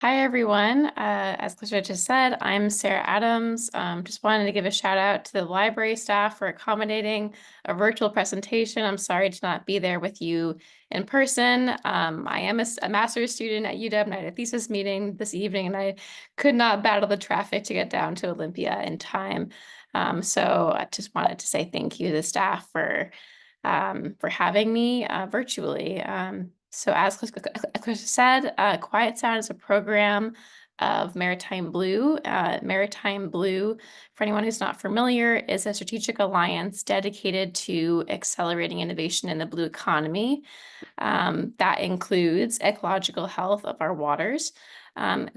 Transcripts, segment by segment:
Hi, everyone. As Clifford just said, I'm Sara Adams. Just wanted to give a shout out to the library staff for accommodating a virtual presentation. I'm sorry to not be there with you in person. I am a master's student at UW and I had a thesis meeting this evening and I could not battle the traffic to get down to Olympia in time. So I just wanted to say thank you to the staff for having me virtually. So as Chris said, Quiet Sound is a program of Maritime Blue. Maritime Blue, for anyone who's not familiar, is a strategic alliance dedicated to accelerating innovation in the blue economy. That includes ecological health of our waters.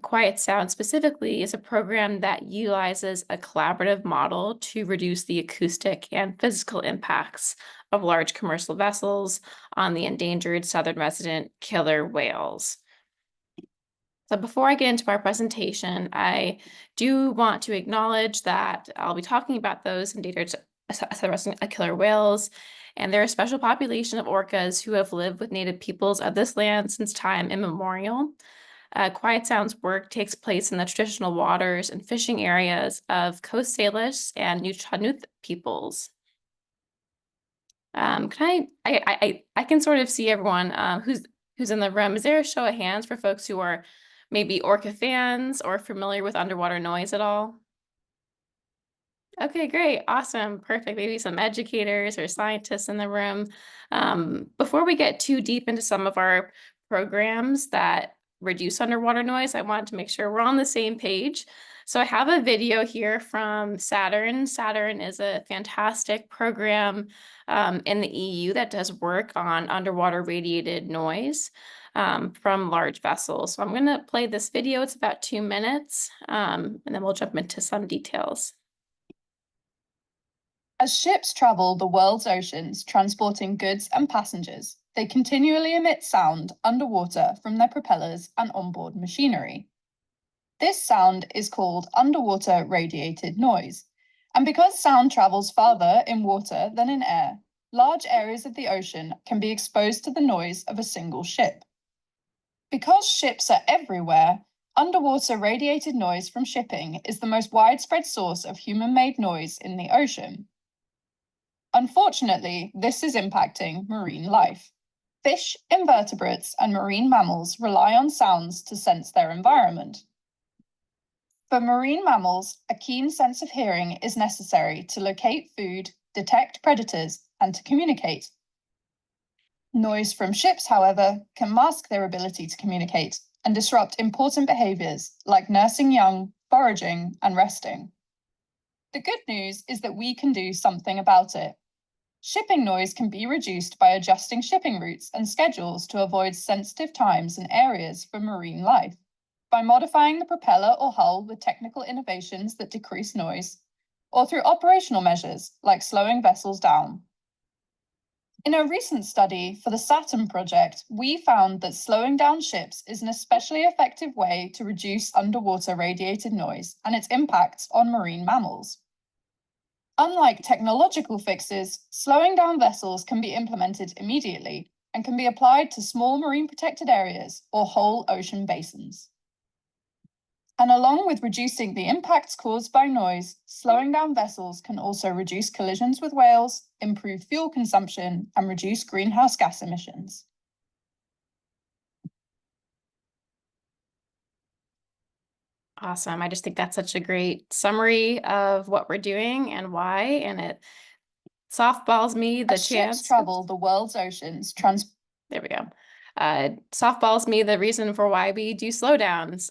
Quiet Sound specifically is a program that utilizes a collaborative model to reduce the acoustic and physical impacts of large commercial vessels on the endangered southern resident killer whales. So before I get into our presentation, I do want to acknowledge that I'll be talking about those endangered southern resident killer whales, and they're a special population of orcas who have lived with native peoples of this land since time immemorial. Quiet Sound's work takes place in the traditional waters and fishing areas of Coast Salish and Nuu-chah-nulth peoples. I can sort of see everyone who's in the room. Is there a show of hands for folks who are maybe orca fans or familiar with underwater noise at all? Okay, great. Awesome. Perfect. Maybe some educators or scientists in the room. Before we get too deep into some of our programs that reduce underwater noise, I wanted to make sure we're on the same page. So I have a video here from Saturn. Saturn is a fantastic program in the EU that does work on underwater radiated noise from large vessels. So I'm going to play this video. It's about 2 minutes, and then we'll jump into some details. As ships travel the world's oceans transporting goods and passengers, they continually emit sound underwater from their propellers and onboard machinery. This sound is called underwater radiated noise, and because sound travels farther in water than in air, large areas of the ocean can be exposed to the noise of a single ship. Because ships are everywhere, underwater radiated noise from shipping is the most widespread source of human-made noise in the ocean. Unfortunately, this is impacting marine life. Fish, invertebrates, and marine mammals rely on sounds to sense their environment. For marine mammals, a keen sense of hearing is necessary to locate food, detect predators, and to communicate. Noise from ships, however, can mask their ability to communicate and disrupt important behaviors like nursing young, foraging, and resting. The good news is that we can do something about it. Shipping noise can be reduced by adjusting shipping routes and schedules to avoid sensitive times and areas for marine life, by modifying the propeller or hull with technical innovations that decrease noise, or through operational measures like slowing vessels down. In a recent study for the Saturn project, we found that slowing down ships is an especially effective way to reduce underwater radiated noise and its impacts on marine mammals. Unlike technological fixes, slowing down vessels can be implemented immediately and can be applied to small marine protected areas or whole ocean basins. And along with reducing the impacts caused by noise, slowing down vessels can also reduce collisions with whales, improve fuel consumption, and reduce greenhouse gas emissions. Awesome. I just think that's such a great summary of what we're doing and why, and it softballs me the As chance. ships travel the world's oceans, There we go. Softballs me the reason for why we do slowdowns.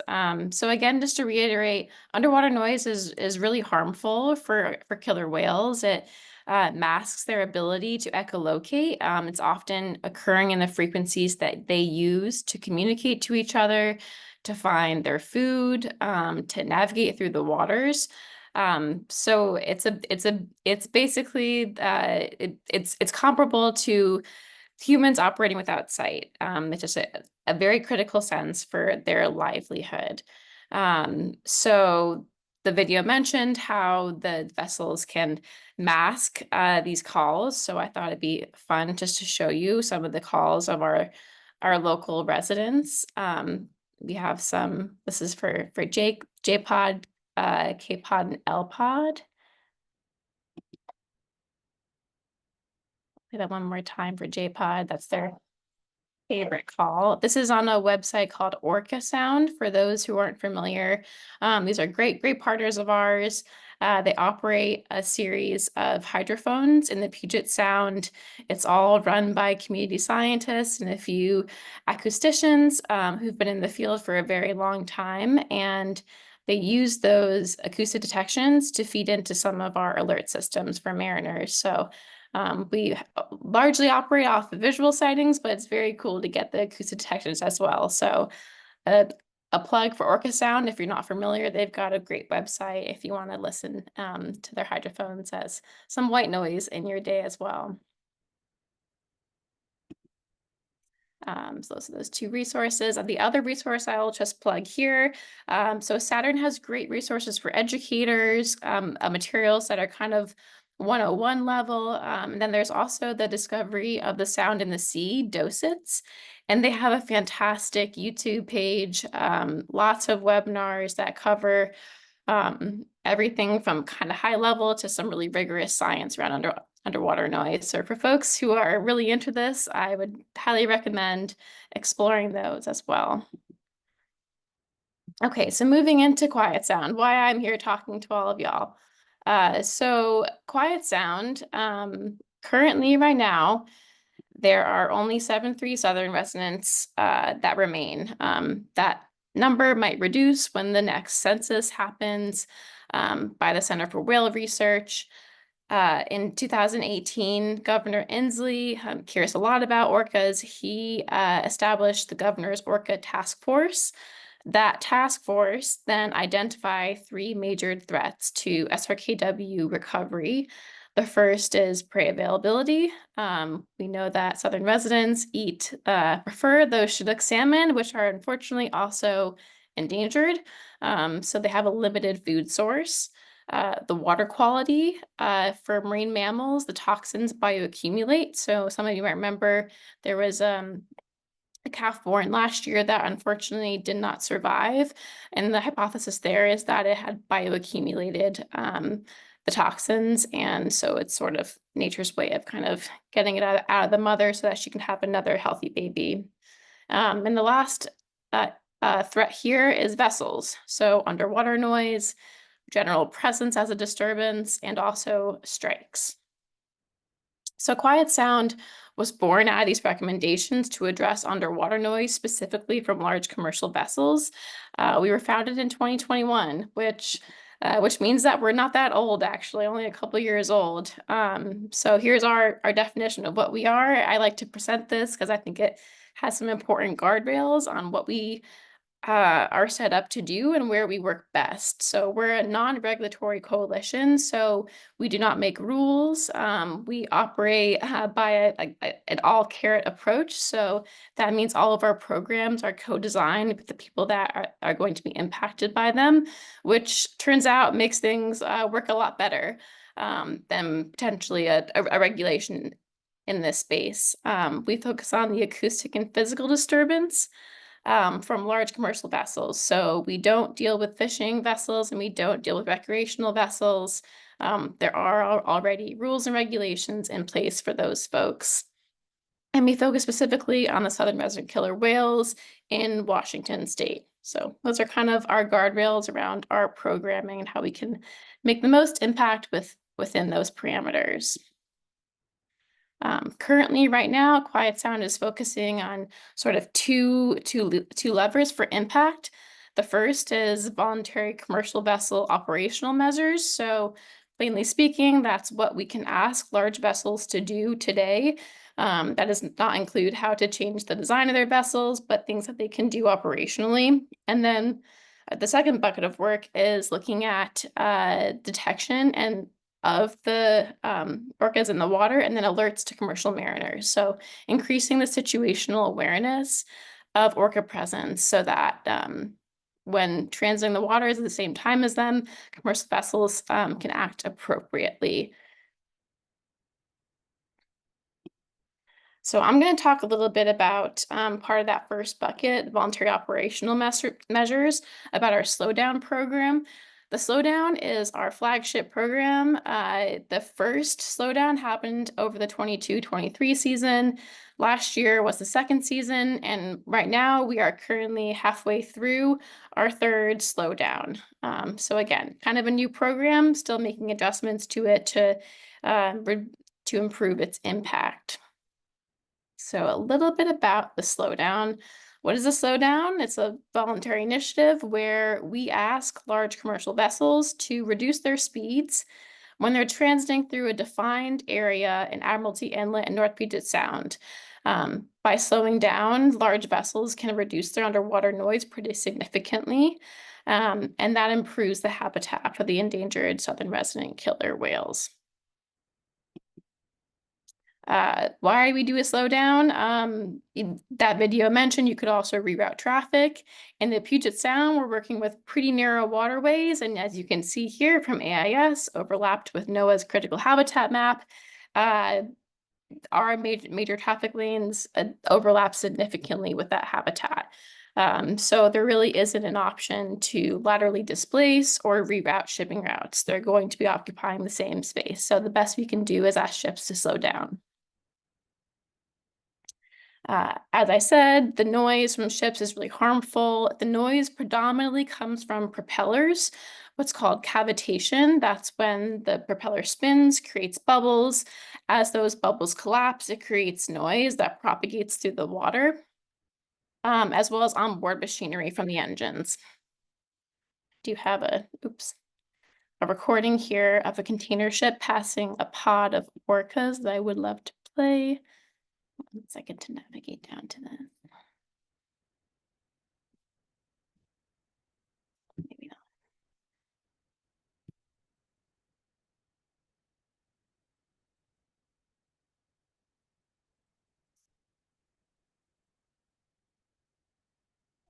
So again, just to reiterate, underwater noise is really harmful for killer whales. It masks their ability to echolocate. It's often occurring in the frequencies that they use to communicate to each other, to find their food, to navigate through the waters. So it's basically it's comparable to humans operating without sight. It's just a very critical sense for their livelihood. So the video mentioned how the vessels can mask these calls. So I thought it'd be fun just to show you some of the calls of our local residents. we have some, this is for J-pod, K-pod, and L-pod. Say that one more time for J-pod, that's their favorite call. This is on a website called Orca Sound, for those who aren't familiar. These are great partners of ours. They operate a series of hydrophones in the Puget Sound. It's all run by community scientists and a few acousticians who've been in the field for a very long time. And they use those acoustic detections to feed into some of our alert systems for mariners. So we largely operate off of visual sightings, but it's very cool to get the acoustic detections as well. So a plug for Orca Sound, if you're not familiar, they've got a great website if you want to listen to their hydrophones as some white noise in your day as well. So those are those two resources. And the other resource I will just plug here. So Saturn has great resources for educators, materials that are kind of 101 level. And then there's also the Discovery of the Sound in the Sea, DOSITs. And they have a fantastic YouTube page, lots of webinars that cover everything from kind of high level to some really rigorous science around underwater noise. So for folks who are really into this, I would highly recommend exploring those as well. Okay, so moving into quiet sound, why I'm here talking to all of y'all. So quiet sound, currently right now, there are only 73 Southern residents that remain. That number might reduce when the next census happens by the Center for Whale Research. In 2018, Governor Inslee, cares a lot about orcas. He established the Governor's Orca Task Force. That task force then identified 3 major threats to SRKW recovery. The first is prey availability. We know that Southern residents prefer those Chinook salmon, which are unfortunately also endangered. So they have a limited food source. The water quality for marine mammals, the toxins bioaccumulate. So some of you might remember there was a calf born last year that unfortunately did not survive. And the hypothesis there is that it had bioaccumulated the toxins. And so it's sort of nature's way of kind of getting it out of the mother so that she can have another healthy baby. And the last threat here is vessels. So underwater noise, general presence as a disturbance, and also strikes. So quiet sound was born out of these recommendations to address underwater noise, specifically from large commercial vessels. We were founded in 2021, which means that we're not that old, actually, only a couple years old. So here's our definition of what we are. I like to present this because I think it has some important guardrails on what we are set up to do and where we work best. So we're a non-regulatory coalition, so we do not make rules. We operate by an all-carrot approach. So that means all of our programs are co-designed with the people that are going to be impacted by them, which turns out makes things work a lot better than potentially a regulation in this space. We focus on the acoustic and physical disturbance from large commercial vessels. So we don't deal with fishing vessels and we don't deal with recreational vessels. There are already rules and regulations in place for those folks. And we focus specifically on the southern resident killer whales in Washington state. So those are kind of our guardrails around our programming and how we can make the most impact within those parameters. Currently, right now, Quiet Sound is focusing on sort of two levers for impact. The first is voluntary commercial vessel operational measures. So plainly speaking, that's what we can ask large vessels to do today. That does not include how to change the design of their vessels, but things that they can do operationally. And then the second bucket of work is looking at detection and of the orcas in the water, and then alerts to commercial mariners. So increasing the situational awareness of orca presence so that when transiting the waters at the same time as them, commercial vessels can act appropriately. So I'm going to talk a little bit about part of that first bucket, voluntary operational measures, about our slowdown program. The slowdown is our flagship program. The first slowdown happened over the 22-23 season. Last year was the second season, and right now we are currently halfway through our third slowdown. So again, kind of a new program, still making adjustments to it to improve its impact. So a little bit about the slowdown. What is a slowdown? It's a voluntary initiative where we ask large commercial vessels to reduce their speeds when they're transiting through a defined area in Admiralty Inlet and North Puget Sound. By slowing down, large vessels can reduce their underwater noise pretty significantly, and that improves the habitat for the endangered southern resident killer whales. Why do we do a slowdown? In that video mentioned, you could also reroute traffic. In the Puget Sound, we're working with pretty narrow waterways, and as you can see here from AIS, overlapped with NOAA's critical habitat map, our major traffic lanes overlap significantly with that habitat. So there really isn't an option to laterally displace or reroute shipping routes. They're going to be occupying the same space. So the best we can do is ask ships to slow down. As I said, the noise from ships is really harmful. The noise predominantly comes from propellers, what's called cavitation. That's when the propeller spins, creates bubbles. As those bubbles collapse, it creates noise that propagates through the water, as well as onboard machinery from the engines. Do you have a recording here of a container ship passing a pod of orcas that I would love to play? 1 second to navigate down to that. Maybe not.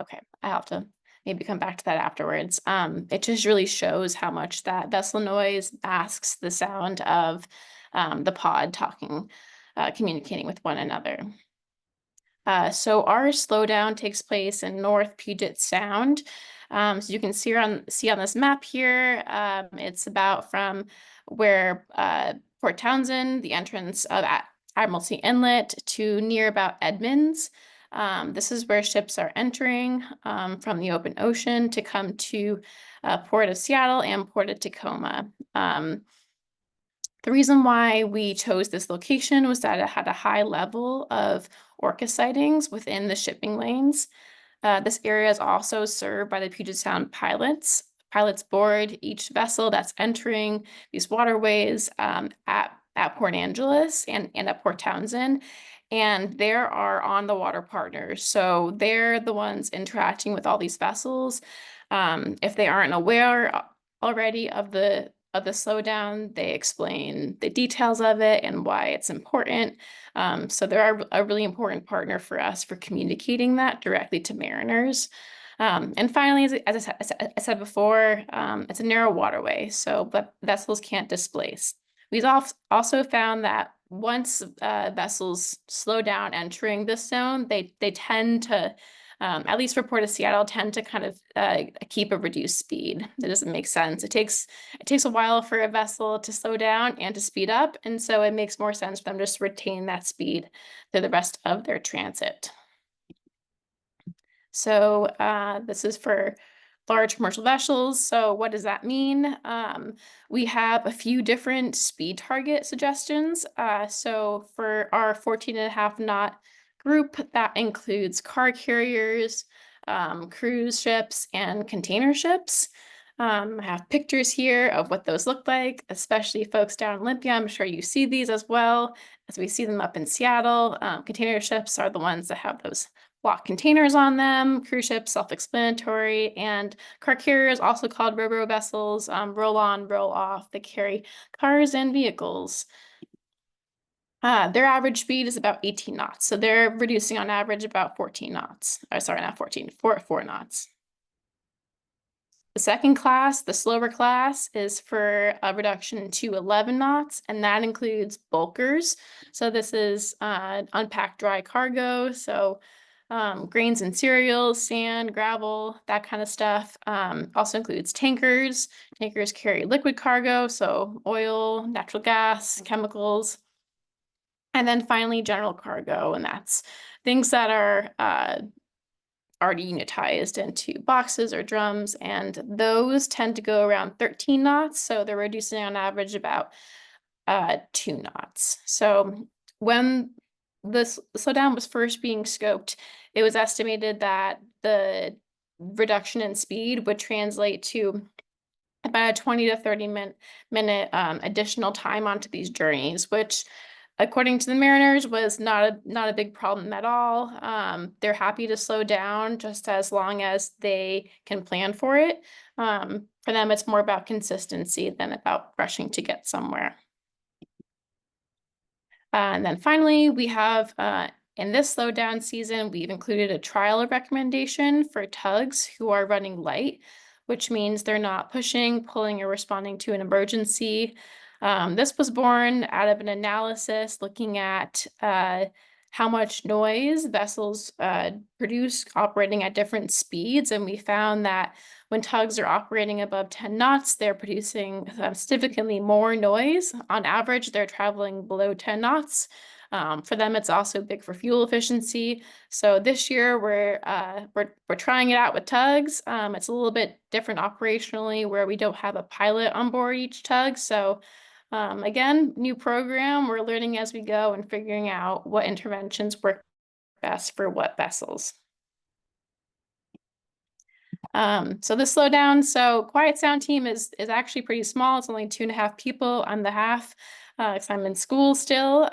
Okay, I have to maybe come back to that afterwards. It just really shows how much that vessel noise masks the sound of the pod talking, communicating with one another. So our slowdown takes place in North Puget Sound. So you can see on this map here, it's about from where Port Townsend, the entrance of Admiralty Inlet, to near about Edmonds. This is where ships are entering from the open ocean to come to Port of Seattle and Port of Tacoma. The reason why we chose this location was that it had a high level of orca sightings within the shipping lanes. This area is also served by the Puget Sound pilots. Pilots board each vessel that's entering these waterways at Port Angeles and at Port Townsend. And there are on-the-water partners. So they're the ones interacting with all these vessels. If they aren't aware already of the slowdown, they explain the details of it and why it's important. So they're a really important partner for us for communicating that directly to mariners. And finally, as I said before, it's a narrow waterway, so but vessels can't displace. We've also found that once vessels slow down entering this zone, they tend to, at least for Port of Seattle, tend to kind of keep a reduced speed. That doesn't make sense. It takes a while for a vessel to slow down and to speed up, and so it makes more sense for them to just retain that speed through the rest of their transit. So this is for large commercial vessels. So what does that mean? We have a few different speed target suggestions. So for our 14.5 knot group, that includes car carriers, cruise ships, and container ships. I have pictures here of what those look like, especially folks down in Olympia. I'm sure you see these as well as we see them up in Seattle. Container ships are the ones that have those block containers on them. Cruise ships, self-explanatory, and car carriers, also called ro-ro vessels, roll on, roll off. They carry cars and vehicles. Their average speed is about 18 knots. So they're reducing on average about 14 knots. Sorry, not 14, 4 knots. The second class, the slower class, is for a reduction to 11 knots, and that includes bulkers. So this is unpacked dry cargo, so grains and cereals, sand, gravel, that kind of stuff. Also includes tankers. Tankers carry liquid cargo, so oil, natural gas, chemicals. And then finally, general cargo, and that's things that are already unitized into boxes or drums, and those tend to go around 13 knots, so they're reducing on average about 2 knots. So when this slowdown was first being scoped, it was estimated that the reduction in speed would translate to about a 20 to 30 minute additional time onto these journeys, which according to the mariners was not a big problem at all. They're happy to slow down just as long as they can plan for it. For them, it's more about consistency than about rushing to get somewhere. And then finally, we have in this slowdown season, we've included a trial recommendation for tugs who are running light, which means they're not pushing, pulling, or responding to an emergency. This was born out of an analysis looking at how much noise vessels produce operating at different speeds. And we found that when tugs are operating above 10 knots, they're producing significantly more noise. On average, they're traveling below 10 knots. For them, it's also big for fuel efficiency. So this year we're trying it out with tugs. It's a little bit different operationally where we don't have a pilot on board each tug. So again, new program, we're learning as we go and figuring out what interventions work best for what vessels. So the slowdown, so Quiet Sound team is actually pretty small. It's only 2.5 people. I'm the half, because I'm in school still.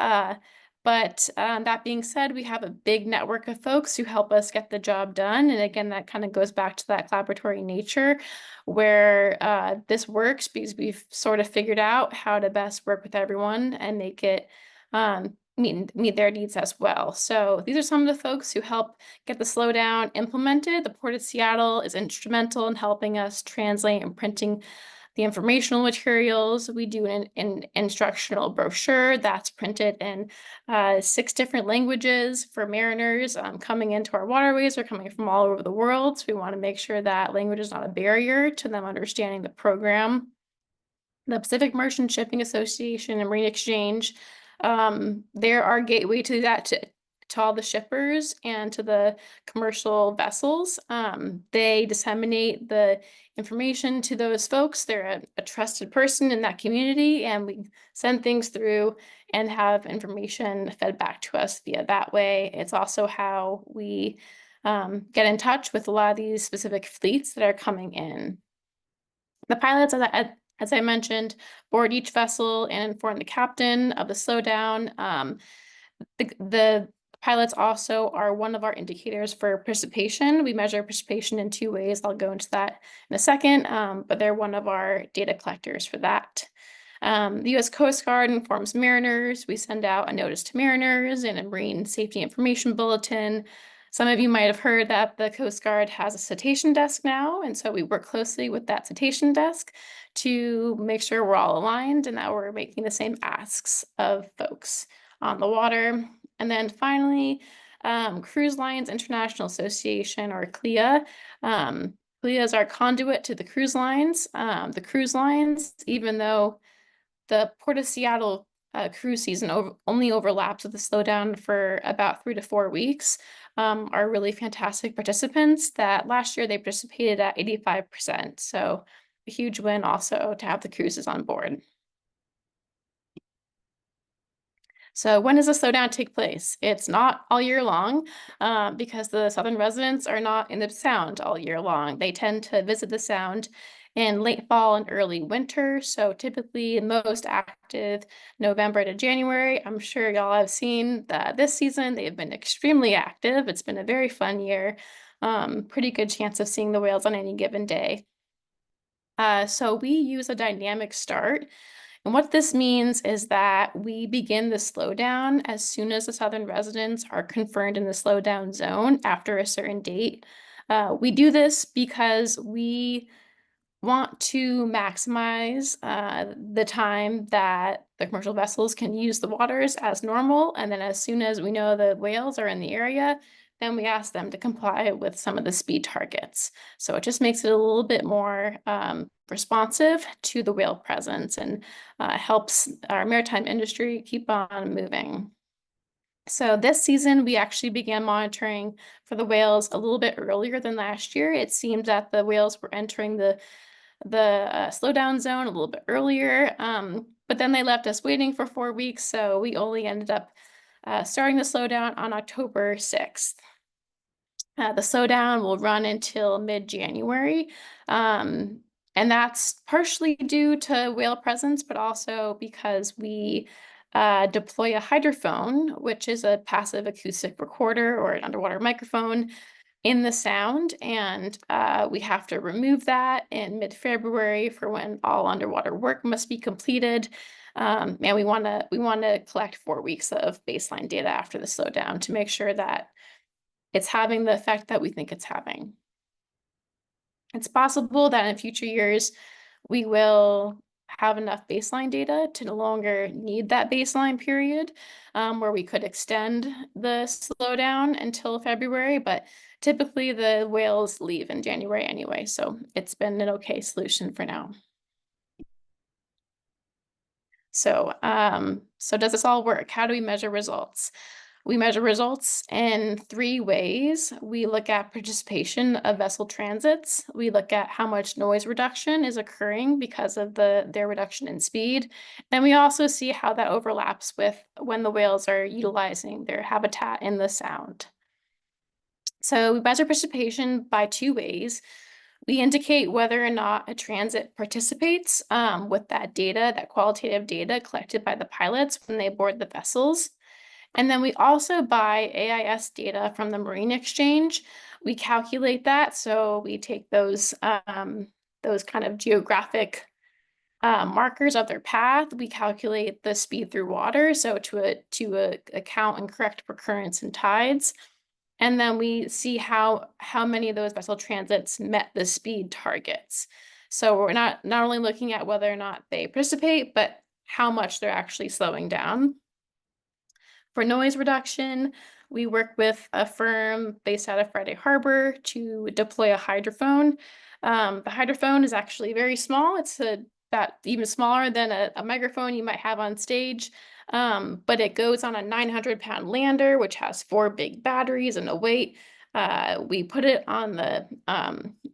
But that being said, we have a big network of folks who help us get the job done. And again, that kind of goes back to that collaboratory nature where this works because we've sort of figured out how to best work with everyone and make it meet their needs as well. So these are some of the folks who help get the slowdown implemented. The Port of Seattle is instrumental in helping us translate and printing the informational materials. We do an instructional brochure that's printed in 6 different languages for mariners coming into our waterways or coming from all over the world. So we want to make sure that language is not a barrier to them understanding the program. The Pacific Merchant Shipping Association and Marine Exchange, they're our gateway to that, to all the shippers and to the commercial vessels. They disseminate the information to those folks. They're a trusted person in that community, and we send things through and have information fed back to us via that way. It's also how we get in touch with a lot of these specific fleets that are coming in. The pilots, as I mentioned, board each vessel and inform the captain of the slowdown. The pilots also are one of our indicators for precipitation. We measure precipitation in 2 ways. I'll go into that in a second, but they're one of our data collectors for that. The U.S. Coast Guard informs mariners. We send out a notice to mariners and a marine safety information bulletin. Some of you might have heard that the Coast Guard has a citation desk now, and so we work closely with that citation desk to make sure we're all aligned and that we're making the same asks of folks on the water. And then finally, Cruise Lines International Association, or CLIA. CLIA is our conduit to the cruise lines. The cruise lines, even though the Port of Seattle cruise season only overlaps with the slowdown for about 3 to 4 weeks, are really fantastic participants that last year they participated at 85%. So a huge win also to have the cruises on board. So when does the slowdown take place? It's not all year long because the Southern residents are not in the Sound all year long. They tend to visit the Sound in late fall and early winter. So typically most active November to January. I'm sure y'all have seen that this season they've been extremely active. It's been a very fun year. Pretty good chance of seeing the whales on any given day. So we use a dynamic start. And what this means is that we begin the slowdown as soon as the Southern residents are confirmed in the slowdown zone after a certain date. We do this because we want to maximize the time that the commercial vessels can use the waters as normal. And then as soon as we know the whales are in the area, then we ask them to comply with some of the speed targets. So it just makes it a little bit more responsive to the whale presence and helps our maritime industry keep on moving. So this season, we actually began monitoring for the whales a little bit earlier than last year. It seemed that the whales were entering the slowdown zone a little bit earlier, but then they left us waiting for 4 weeks, so we only ended up starting the slowdown on October 6th. The slowdown will run until mid-January, and that's partially due to whale presence, but also because we deploy a hydrophone, which is a passive acoustic recorder or an underwater microphone in the sound, and we have to remove that in mid-February for when all underwater work must be completed. And we want to collect 4 weeks of baseline data after the slowdown to make sure that it's having the effect that we think it's having. It's possible that in future years we will have enough baseline data to no longer need that baseline period, where we could extend the slowdown until February, but typically the whales leave in January anyway, so it's been an okay solution for now. So does this all work? How do we measure results? We measure results in 3 ways. We look at participation of vessel transits. We look at how much noise reduction is occurring because of their reduction in speed. Then we also see how that overlaps with when the whales are utilizing their habitat in the sound. So we measure participation by 2 ways. We indicate whether or not a transit participates with that data, that qualitative data collected by the pilots when they board the vessels. And then we also buy AIS data from the Marine Exchange. We calculate that, so we take those kind of geographic markers of their path. We calculate the speed through water, so to account and correct for currents and tides. And then we see how many of those vessel transits met the speed targets. So we're not only looking at whether or not they participate, but how much they're actually slowing down. For noise reduction, we work with a firm based out of Friday Harbor to deploy a hydrophone. The hydrophone is actually very small. It's about even smaller than a microphone you might have on stage, but it goes on a 900-pound lander, which has 4 big batteries and a weight. We put it on the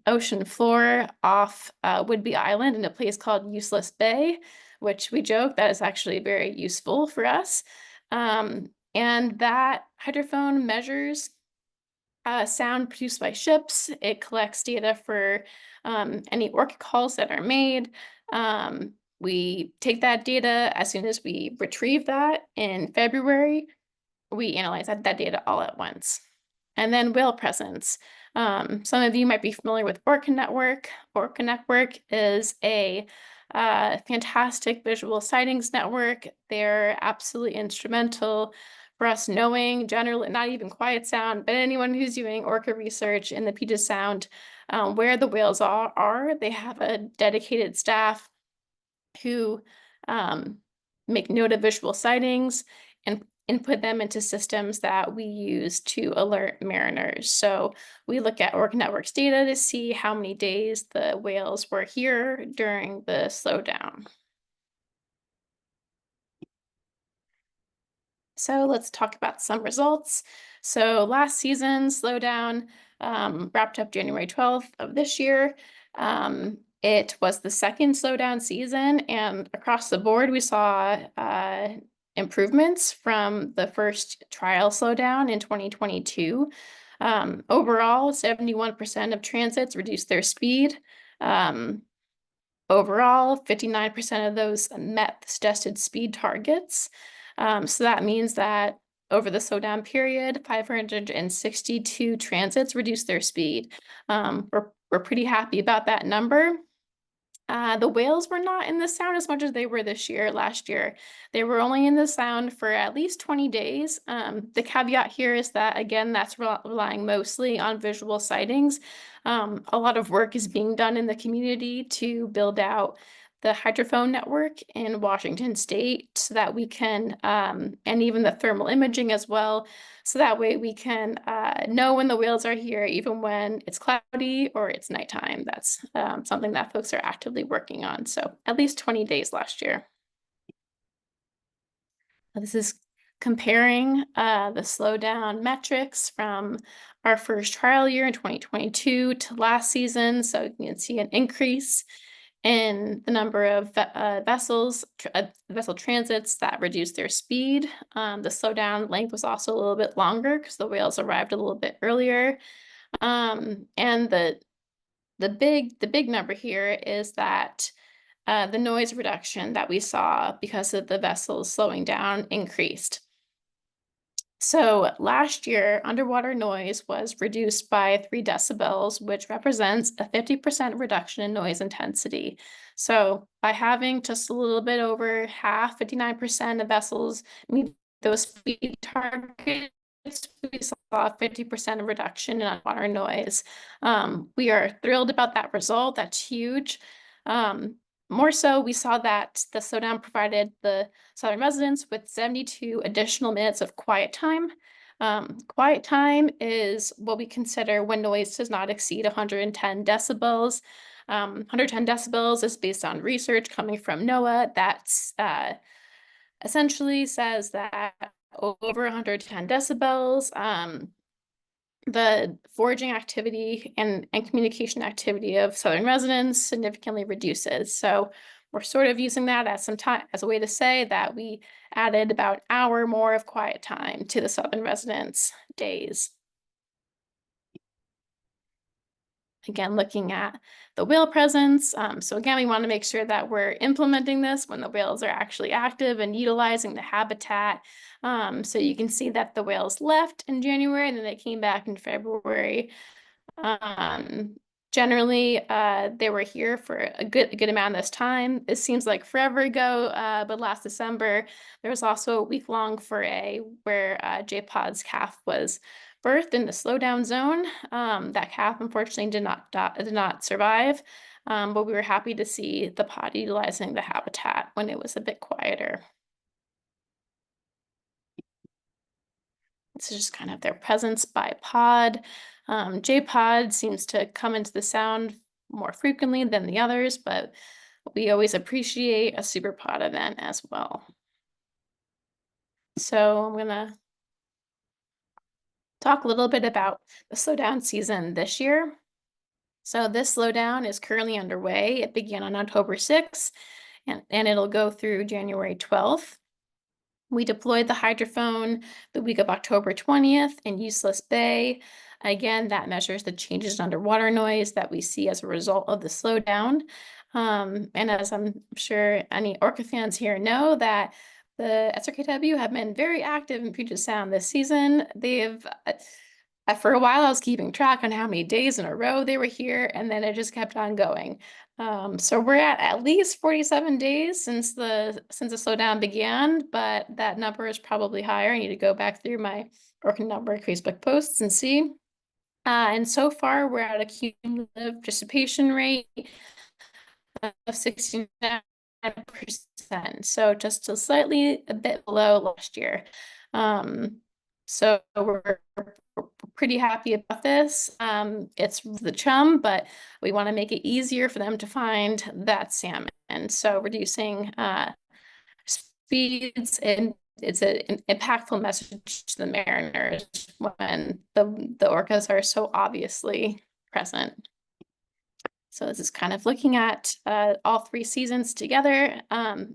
ocean floor off Whidbey Island in a place called Useless Bay, which we joke that is actually very useful for us. And that hydrophone measures sound produced by ships. It collects data for any orca calls that are made. We take that data as soon as we retrieve that in February. We analyze that data all at once. And then whale presence. Some of you might be familiar with Orca Network. Orca Network is a fantastic visual sightings network. They're absolutely instrumental for us knowing generally, not even quiet sound, but anyone who's doing orca research in the Puget Sound, where the whales are. They have a dedicated staff who make note of visual sightings and input them into systems that we use to alert mariners. So we look at Orca Network's data to see how many days the whales were here during the slowdown. So let's talk about some results. So last season, slowdown wrapped up January 12th of this year. It was the second slowdown season, and across the board, we saw improvements from the first trial slowdown in 2022. Overall, 71% of transits reduced their speed. Overall, 59% of those met the suggested speed targets. So that means that over the slowdown period, 562 transits reduced their speed. We're pretty happy about that number. The whales were not in the sound as much as they were this year. Last year, they were only in the sound for at least 20 days. The caveat here is that, again, that's relying mostly on visual sightings. A lot of work is being done in the community to build out the hydrophone network in Washington State so that we can, and even the thermal imaging as well, so that way we can know when the whales are here, even when it's cloudy or it's nighttime. That's something that folks are actively working on. So at least 20 days last year. This is comparing the slowdown metrics from our first trial year in 2022 to last season. So you can see an increase in the number of vessel transits that reduced their speed. The slowdown length was also a little bit longer because the whales arrived a little bit earlier. And the big number here is that the noise reduction that we saw because of the vessels slowing down increased. So last year, underwater noise was reduced by 3 decibels, which represents a 50% reduction in noise intensity. So by having just a little bit over half, 59% of vessels meet those speed targets, we saw a 50% reduction in underwater noise. We are thrilled about that result. That's huge. More so, we saw that the slowdown provided the Southern residents with 72 additional minutes of quiet time. Quiet time is what we consider when noise does not exceed 110 decibels. 110 decibels is based on research coming from NOAA that's essentially says that over 110 decibels, the foraging activity and communication activity of Southern residents significantly reduces. So we're sort of using that as as a way to say that we added about an hour more of quiet time to the Southern residents' days. Again, looking at the whale presence. So again, we want to make sure that we're implementing this when the whales are actually active and utilizing the habitat. So you can see that the whales left in January and then they came back in February. Generally, they were here for a good amount of this time. It seems like forever ago, but last December, there was also a week-long foray where J-Pod's calf was birthed in the slowdown zone. That calf, unfortunately, did not survive, but we were happy to see the pod utilizing the habitat when it was a bit quieter. This is just kind of their presence by pod. J-pod seems to come into the sound more frequently than the others, but we always appreciate a super pod event as well. So I'm gonna talk a little bit about the slowdown season this year. So this slowdown is currently underway. It began on October 6th, and it'll go through January 12th. We deployed the hydrophone the week of October 20th in Useless Bay. Again, that measures the changes in underwater noise that we see as a result of the slowdown. And as I'm sure any orca fans here know, that the SRKW have been very active in Puget Sound this season. They've, for a while, I was keeping track on how many days in a row they were here, and then it just kept on going. So we're at least 47 days since the slowdown began, but that number is probably higher. I need to go back through my Orca Network Facebook posts and see. And so far, we're at a cumulative participation rate of 69%, so just a bit below last year. So we're pretty happy about this. It's the chum, but we want to make it easier for them to find that salmon. So reducing speeds, and it's an impactful message to the mariners when the orcas are so obviously present. So this is kind of looking at all 3 seasons together.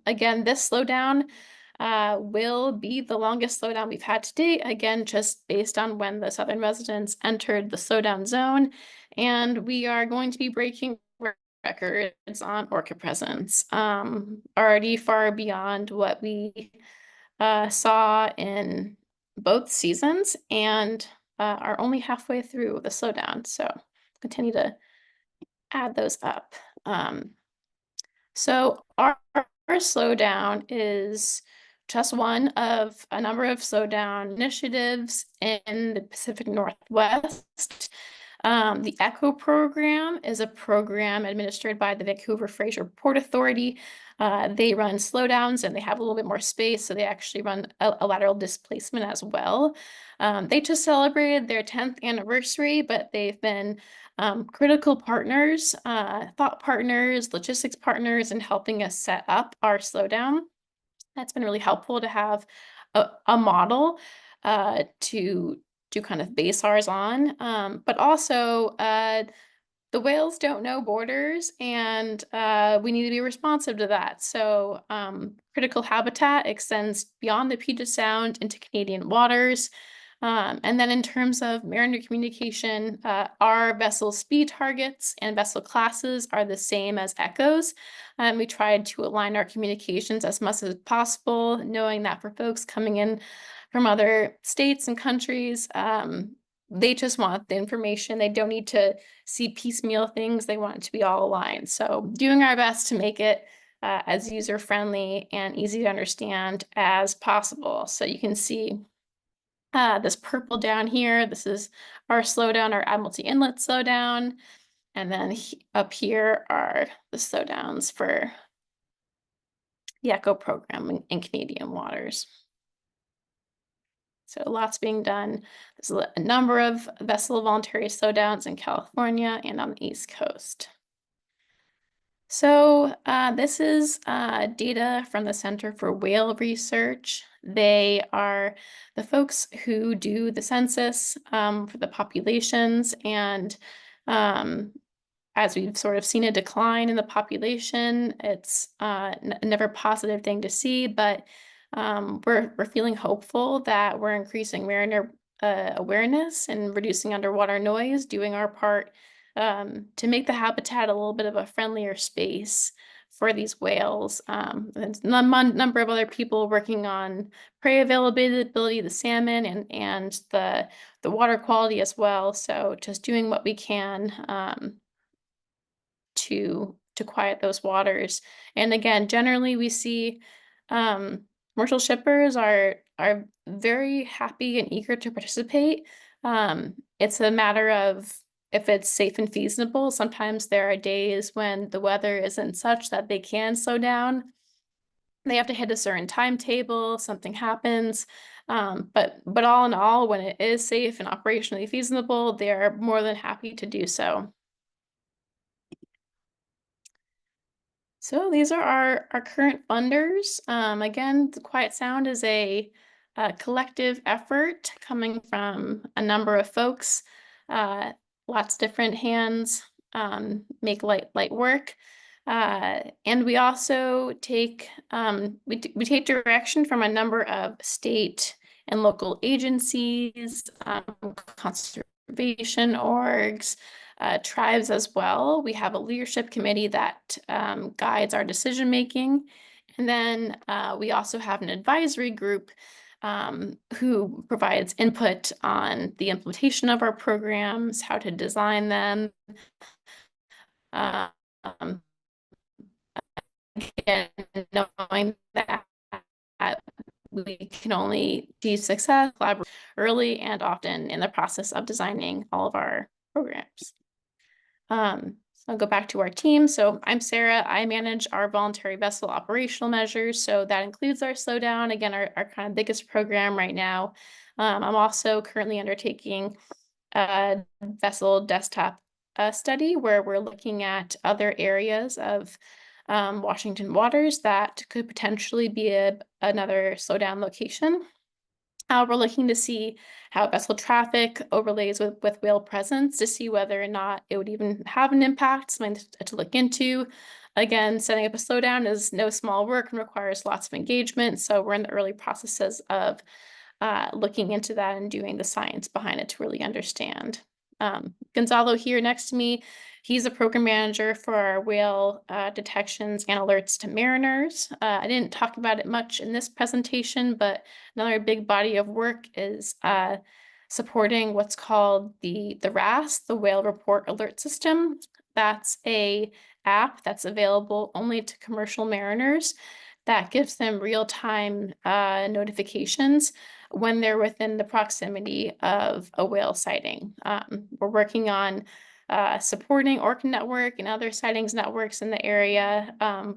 Again, this slowdown will be the longest slowdown we've had to date, again, just based on when the Southern residents entered the slowdown zone. And we are going to be breaking records on orca presence, already far beyond what we saw in both seasons, and are only halfway through the slowdown. So continue to add those up. So our slowdown is just one of a number of slowdown initiatives in the Pacific Northwest. The ECHO program is a program administered by the Vancouver Fraser Port Authority. They run slowdowns and they have a little bit more space, so they actually run a lateral displacement as well. They just celebrated their 10th anniversary, but they've been critical partners, thought partners, logistics partners in helping us set up our slowdown. That's been really helpful to have a model to kind of base ours on. But also, the whales don't know borders, and we need to be responsive to that. So critical habitat extends beyond the Puget Sound into Canadian waters. And then in terms of mariner communication, our vessel speed targets and vessel classes are the same as ECHO's. We tried to align our communications as much as possible, knowing that for folks coming in from other states and countries, they just want the information. They don't need to see piecemeal things. They want it to be all aligned. So doing our best to make it as user-friendly and easy to understand as possible. So you can see this purple down here. This is our slowdown, our Admiralty Inlet slowdown. And then up here are the slowdowns for the ECHO program in Canadian waters. So lots being done. There's a number of vessel voluntary slowdowns in California and on the East Coast. So this is data from the Center for Whale Research. They are the folks who do the census for the populations. And as we've sort of seen a decline in the population, it's never a positive thing to see, but we're feeling hopeful that we're increasing mariner awareness and reducing underwater noise, doing our part to make the habitat a little bit of a friendlier space for these whales. There's a number of other people working on prey availability, the salmon, and the water quality as well. So just doing what we can to quiet those waters. And again, generally we see commercial shippers are very happy and eager to participate. It's a matter of if it's safe and feasible. Sometimes there are days when the weather isn't such that they can slow down. They have to hit a certain timetable, something happens. But all in all, when it is safe and operationally feasible, they're more than happy to do so. So these are our current funders. Again, the Quiet Sound is a collective effort coming from a number of folks. Lots of different hands make light work. And we also take we take direction from a number of state and local agencies, conservation orgs, tribes as well. We have a leadership committee that guides our decision making. And then we also have an advisory group who provides input on the implementation of our programs, how to design them. Again, knowing that we can only achieve success early and often in the process of designing all of our programs. So I'll go back to our team. So I'm Sarah. I manage our voluntary vessel operational measures. So that includes our slowdown, again, our kind of biggest program right now. I'm also currently undertaking a vessel desktop study where we're looking at other areas of Washington waters that could potentially be another slowdown location. We're looking to see how vessel traffic overlays with whale presence to see whether or not it would even have an impact, something to look into. Again, setting up a slowdown is no small work and requires lots of engagement. So we're in the early processes of looking into that and doing the science behind it to really understand. Gonzalo here next to me, he's a program manager for our whale detections and alerts to mariners. I didn't talk about it much in this presentation, but another big body of work is supporting what's called the RAS, the Whale Report Alert System. That's a app that's available only to commercial mariners that gives them real-time notifications when they're within the proximity of a whale sighting. We're working on supporting Orca Network and other sightings networks in the area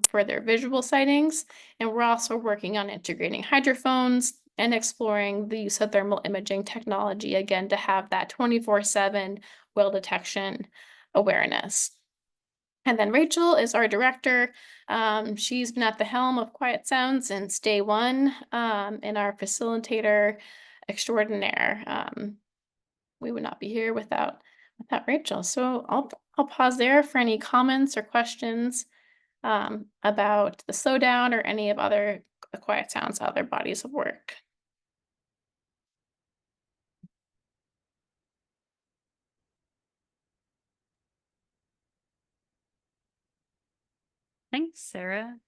for their visual sightings. And we're also working on integrating hydrophones and exploring the use of thermal imaging technology, again, to have that 24/7 whale detection awareness. And then Rachel is our director. She's been at the helm of Quiet Sound since day one, and our facilitator extraordinaire. We would not be here without Rachel. So I'll pause there for any comments or questions about the slowdown or any of other Quiet Sound's other bodies of work. Thanks, Sarah.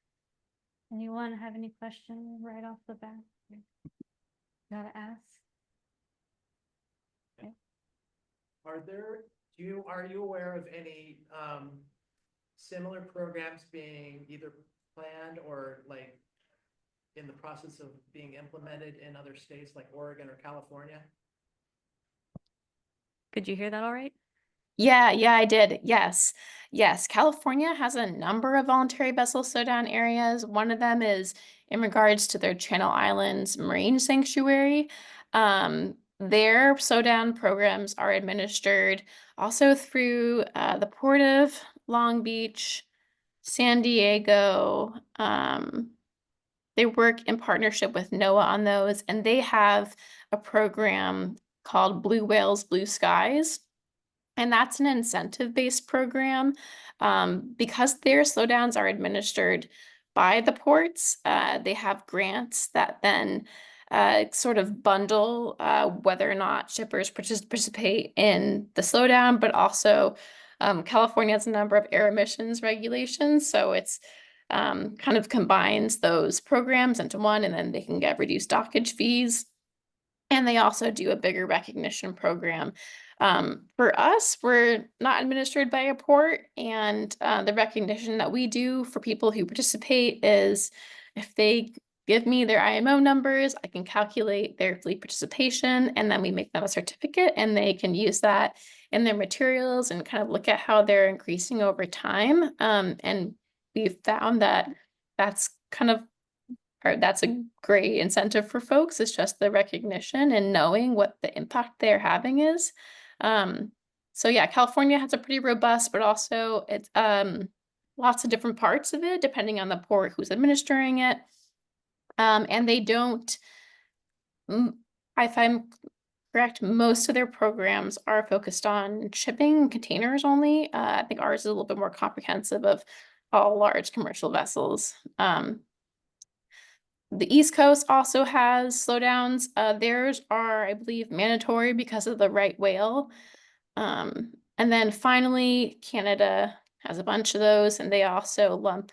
Anyone have any questions right off the bat? Gotta ask. Okay. Are you aware of any similar programs being either planned or like in the process of being implemented in other states like Oregon or California? Could you hear that all right? Yeah, I did. Yes. California has a number of voluntary vessel slowdown areas. One of them is in regards to their Channel Islands Marine Sanctuary. Their slowdown programs are administered also through the Port of Long Beach, San Diego. They work in partnership with NOAA on those, and they have a program called Blue Whales, Blue Skies. And that's an incentive-based program. Because their slowdowns are administered by the ports, they have grants that then sort of bundle whether or not shippers participate in the slowdown, but also California has a number of air emissions regulations. So it's kind of combines those programs into one, and then they can get reduced dockage fees. And they also do a bigger recognition program. For us, we're not administered by a port, and the recognition that we do for people who participate is if they give me their IMO numbers, I can calculate their fleet participation, and then we make them a certificate, and they can use that in their materials and kind of look at how they're increasing over time. And we've found that that's kind of that's a great incentive for folks. It's just the recognition and knowing what the impact they're having is. So yeah, California has a pretty robust, but also it's lots of different parts of it, depending on the port who's administering it. And they don't, if I'm correct, most of their programs are focused on shipping containers only. I think ours is a little bit more comprehensive of all large commercial vessels. The East Coast also has slowdowns. Theirs are, I believe, mandatory because of the right whale. And then finally, Canada has a bunch of those, and they also lump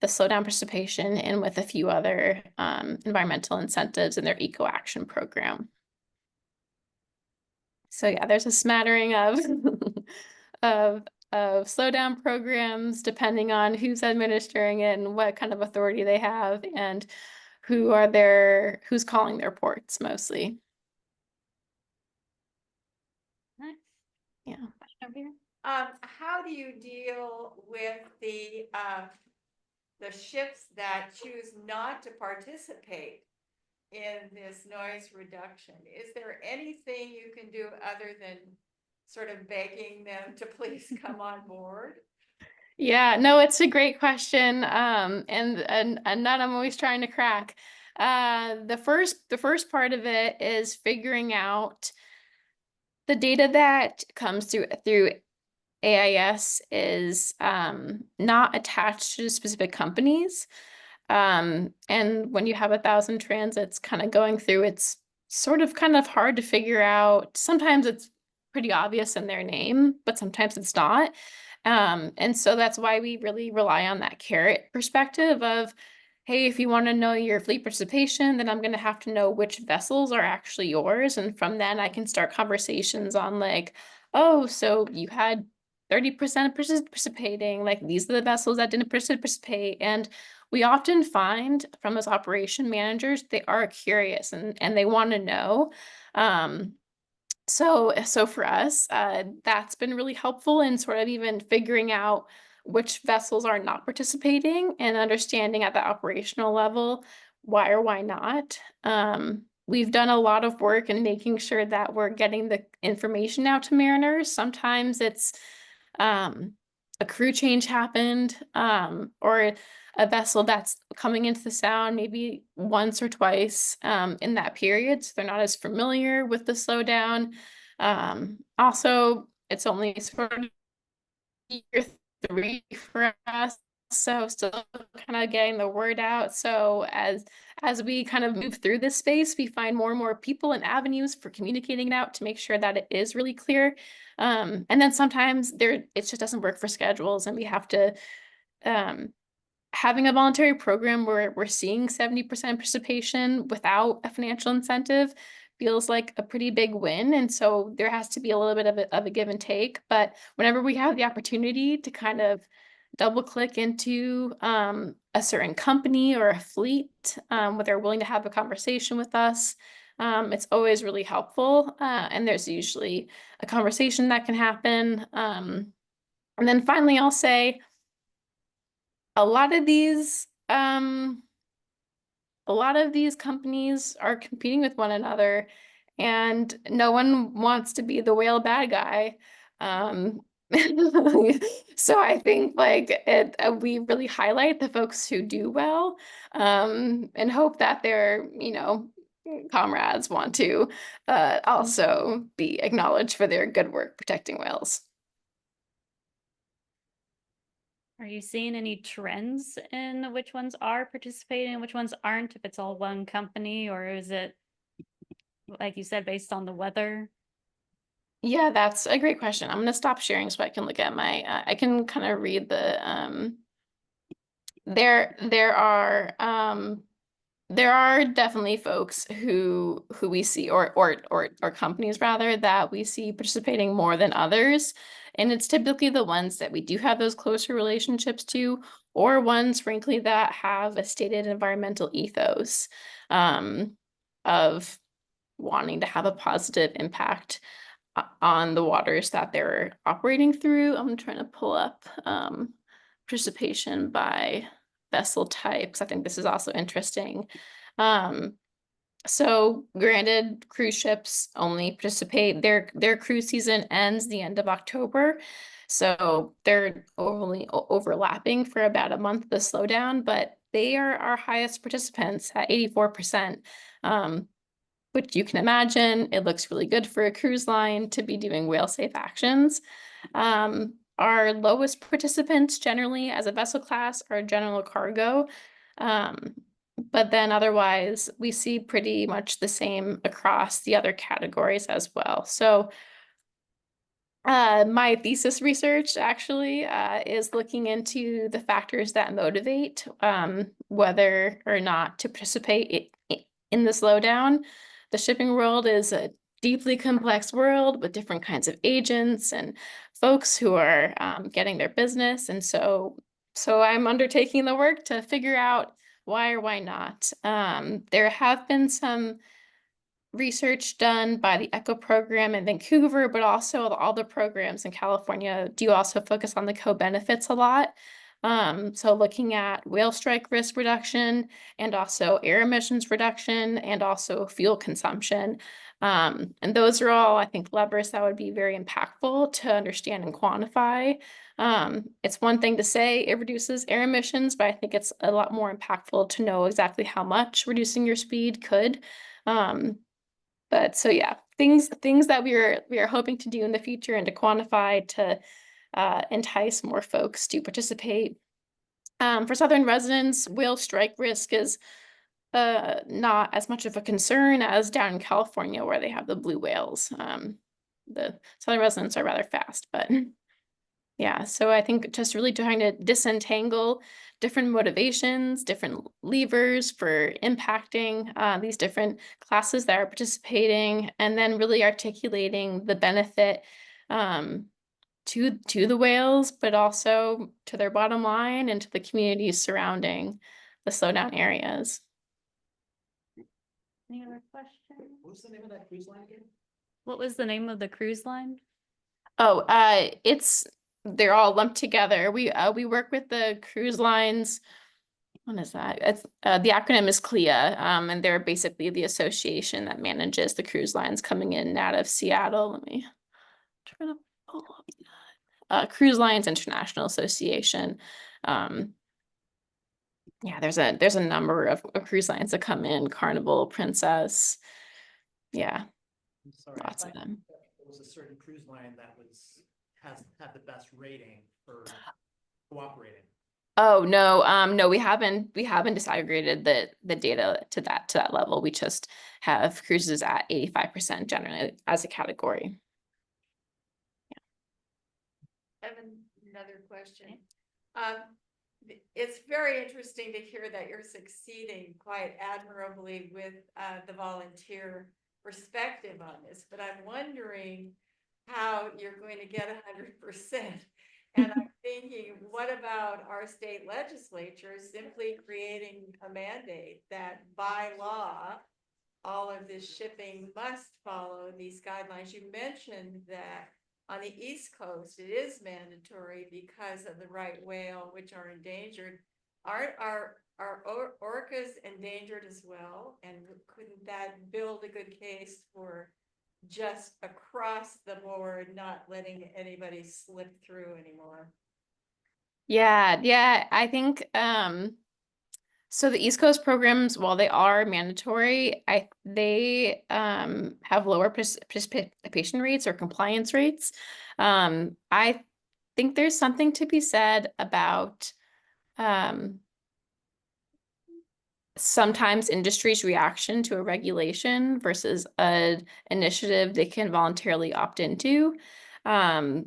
the slowdown participation in with a few other environmental incentives in their Eco Action program. So yeah, there's a smattering of of slowdown programs depending on who's administering it and what kind of authority they have and who's calling their ports mostly. Nice. Yeah. Question over here. How do you deal with the ships that choose not to participate in this noise reduction? Is there anything you can do other than sort of begging them to please come on board? Yeah, no, it's a great question. And none I'm always trying to crack. The first part of it is figuring out the data that comes through AIS is not attached to specific companies. And when you have 1,000 transits kind of going through, it's sort of kind of hard to figure out. Sometimes it's pretty obvious in their name, but sometimes it's not. And so that's why we really rely on that carrot perspective of, hey, if you want to know your fleet participation, then I'm going to have to know which vessels are actually yours. And from then I can start conversations on like, oh, so you had 30% participating, like these are the vessels that didn't participate. And we often find from those operation managers, they are curious and they want to know. So for us, that's been really helpful in sort of even figuring out which vessels are not participating and understanding at the operational level why or why not. We've done a lot of work in making sure that we're getting the information out to mariners. Sometimes it's a crew change happened, or a vessel that's coming into the sound maybe once or twice in that period, so they're not as familiar with the slowdown. Also, it's only sort of year 3 for us, so still kind of getting the word out. So as we kind of move through this space, we find more and more people and avenues for communicating it out to make sure that it is really clear. And then sometimes it just doesn't work for schedules, and we have to having a voluntary program where we're seeing 70% participation without a financial incentive feels like a pretty big win. And so there has to be a little bit of a give and take. But whenever we have the opportunity to kind of double click into a certain company or a fleet, where they're willing to have a conversation with us, it's always really helpful. And there's usually a conversation that can happen. And then finally, I'll say, a lot of these companies are competing with one another, and no one wants to be the whale bad guy. So I think like we really highlight the folks who do well, and hope that their, comrades want to also be acknowledged for their good work protecting whales. Are you seeing any trends in which ones are participating and which ones aren't, if it's all one company, or is it, like you said, based on the weather? Yeah, that's a great question. I'm gonna stop sharing so I can look at my, I can kind of read the, there are definitely folks who we see, or companies rather, that we see participating more than others. And it's typically the ones that we do have those closer relationships to, or ones, frankly, that have a stated environmental ethos of wanting to have a positive impact on the waters that they're operating through. I'm trying to pull up participation by vessel types. I think this is also interesting. So granted, cruise ships only participate, their cruise season ends the end of October. So they're only overlapping for about a month, the slowdown, but they are our highest participants at 84%. Which you can imagine, it looks really good for a cruise line to be doing whale safe actions. Our lowest participants generally as a vessel class are general cargo. But then otherwise, we see pretty much the same across the other categories as well. So my thesis research actually is looking into the factors that motivate whether or not to participate in the slowdown. The shipping world is a deeply complex world with different kinds of agents and folks who are getting their business. And so I'm undertaking the work to figure out why or why not. There have been some research done by the ECHO program in Vancouver, but also all the programs in California do also focus on the co-benefits a lot. So looking at whale strike risk reduction and also air emissions reduction and also fuel consumption. And those are all, I think, levers that would be very impactful to understand and quantify. It's one thing to say it reduces air emissions, but I think it's a lot more impactful to know exactly how much reducing your speed could. But so yeah, things that we are hoping to do in the future and to quantify to entice more folks to participate. For Southern residents, whale strike risk is not as much of a concern as down in California where they have the blue whales. The Southern residents are rather fast, but yeah, so I think just really trying to disentangle different motivations, different levers for impacting these different classes that are participating, and then really articulating the benefit to the whales, but also to their bottom line and to the communities surrounding the slowdown areas. Any other questions? What was the name of that cruise line again? What was the name of the cruise line? Oh, they're all lumped together. We work with the cruise lines. What is that? It's the acronym is CLIA, and they're basically the association that manages the cruise lines coming in and out of Seattle. Let me try to pull up that. Cruise Lines International Association. Yeah, there's a number of cruise lines that come in, Carnival, Princess. Yeah, I'm sorry, I lots of thought them. there was a certain cruise line that had the best rating for cooperating. Oh no, no, we haven't disaggregated the data to that level. We just have cruises at 85% generally as a category. I have another question. It's very interesting to hear that you're succeeding quite admirably with the volunteer perspective on this, but I'm wondering how you're going to get 100%. And I'm thinking, what about our state legislature simply creating a mandate that by law, all of this shipping must follow these guidelines? You mentioned that on the East Coast, it is mandatory because of the right whale, which are endangered. Aren't our orcas endangered as well? And couldn't that build a good case for just across the board, not letting anybody slip through anymore? Yeah, I think so the East Coast programs, while they are mandatory, they have lower participation rates or compliance rates. I think there's something to be said about sometimes industry's reaction to a regulation versus an initiative they can voluntarily opt into. For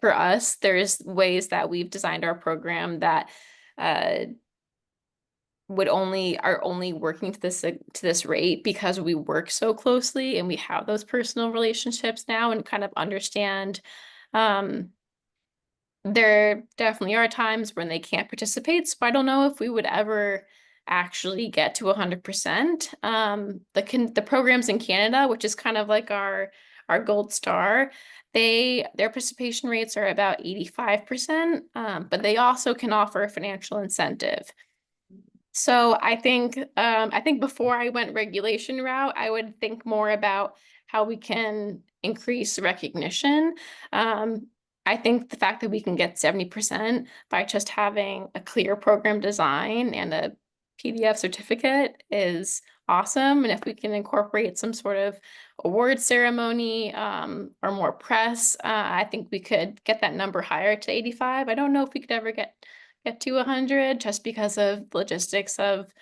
us, there's ways that we've designed our program that are only working to this rate because we work so closely and we have those personal relationships now and kind of understand. There definitely are times when they can't participate, so I don't know if we would ever actually get to 100%. The programs in Canada, which is kind of like our gold star, their participation rates are about 85%, but they also can offer a financial incentive. So I think before I went regulation route, I would think more about how we can increase recognition. I think the fact that we can get 70% by just having a clear program design and a PDF certificate is awesome. And if we can incorporate some sort of award ceremony or more press, I think we could get that number higher to 85. I don't know if we could ever get to 100 just because of logistics of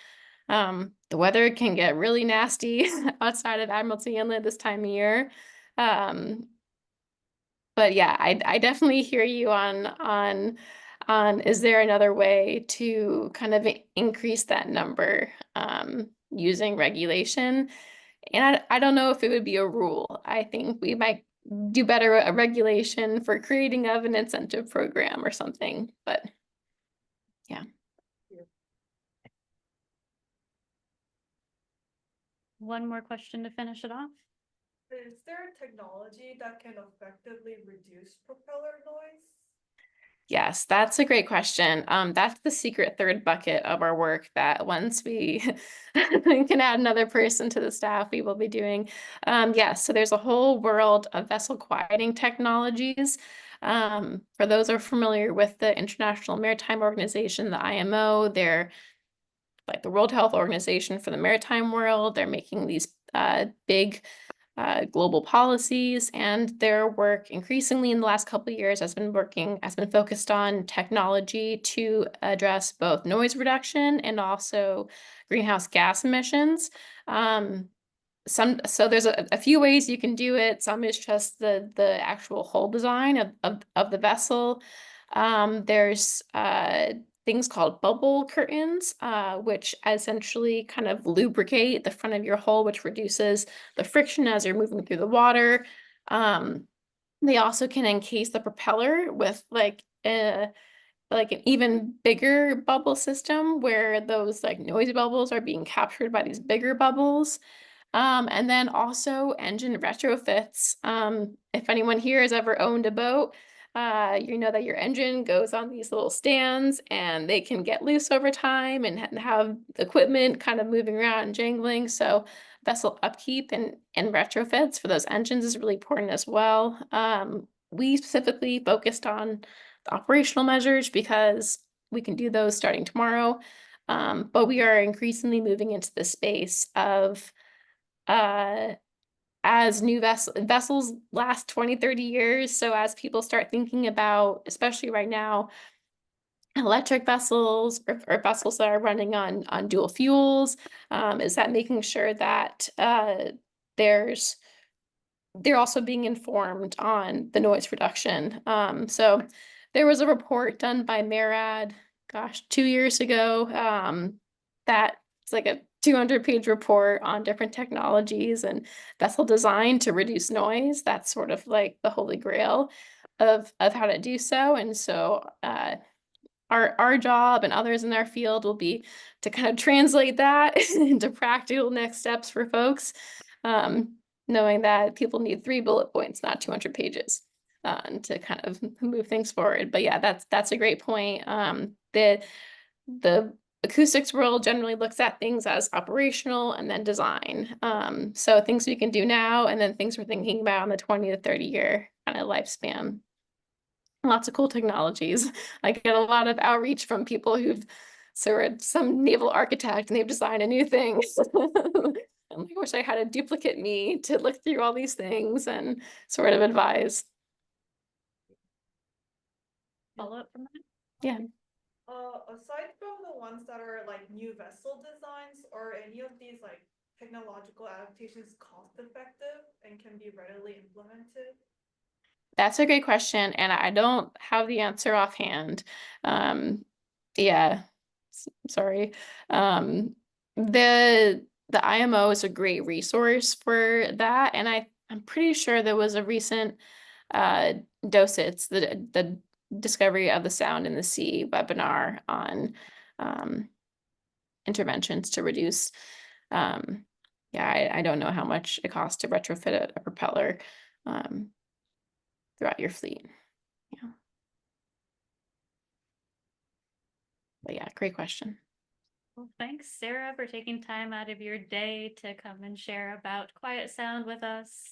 the weather can get really nasty outside of Admiralty Inlet this time of year. But yeah, I definitely hear you on is there another way to kind of increase that number using regulation? And I don't know if it would be a rule. I think we might do better a regulation for creating of an incentive program or something, but yeah. One more question to finish it off. Is there a technology that can effectively reduce propeller noise? Yes, that's a great question. That's the secret third bucket of our work that once we can add another person to the staff, we will be doing. Yes, so there's a whole world of vessel quieting technologies. For those who are familiar with the International Maritime Organization, the IMO, they're like the World Health Organization for the maritime world. They're making these big global policies, and their work increasingly in the last couple of years has been focused on technology to address both noise reduction and also greenhouse gas emissions. So there's a few ways you can do it. Some is just the actual hull design of the vessel. There's things called bubble curtains, which essentially kind of lubricate the front of your hull, which reduces the friction as you're moving through the water. They also can encase the propeller with like an even bigger bubble system where those like noisy bubbles are being captured by these bigger bubbles. And then also engine retrofits. If anyone here has ever owned a boat, you know that your engine goes on these little stands and they can get loose over time and have equipment kind of moving around and jangling. So vessel upkeep and retrofits for those engines is really important as well. We specifically focused on the operational measures because we can do those starting tomorrow. But we are increasingly moving into the space of as new vessels last 20-30 years. So as people start thinking about, especially right now, electric vessels or vessels that are running on dual fuels, is that making sure that they're also being informed on the noise reduction. So there was a report done by MARAD, gosh, 2 years ago, that it's like a 200-page report on different technologies and vessel design to reduce noise. That's sort of like the holy grail of how to do so. And so our job and others in our field will be to kind of translate that into practical next steps for folks, knowing that people need 3 bullet points, not 200 pages, to kind of move things forward. But yeah, that's a great point. The acoustics world generally looks at things as operational and then design. So things we can do now and then things we're thinking about in the 20 to 30 year kind of lifespan. Lots of cool technologies. I get a lot of outreach from people who've sort some naval architect and they've designed a new thing. I wish I had a duplicate me to look through all these things and sort of advise. Follow up from that? Yeah. Aside from the ones that are like new vessel designs, are any of these like technological adaptations cost effective and can be readily implemented? That's a great question, and I don't have the answer offhand. Yeah, sorry. The IMO is a great resource for that, and I'm pretty sure there was a recent DOSITS, the Discovery of the Sound in the Sea webinar on interventions to reduce. Yeah, I don't know how much it costs to retrofit a propeller. Throughout your fleet. Yeah. But yeah, great question. Well, thanks, Sarah, for taking time out of your day to come and share about quiet sound with us.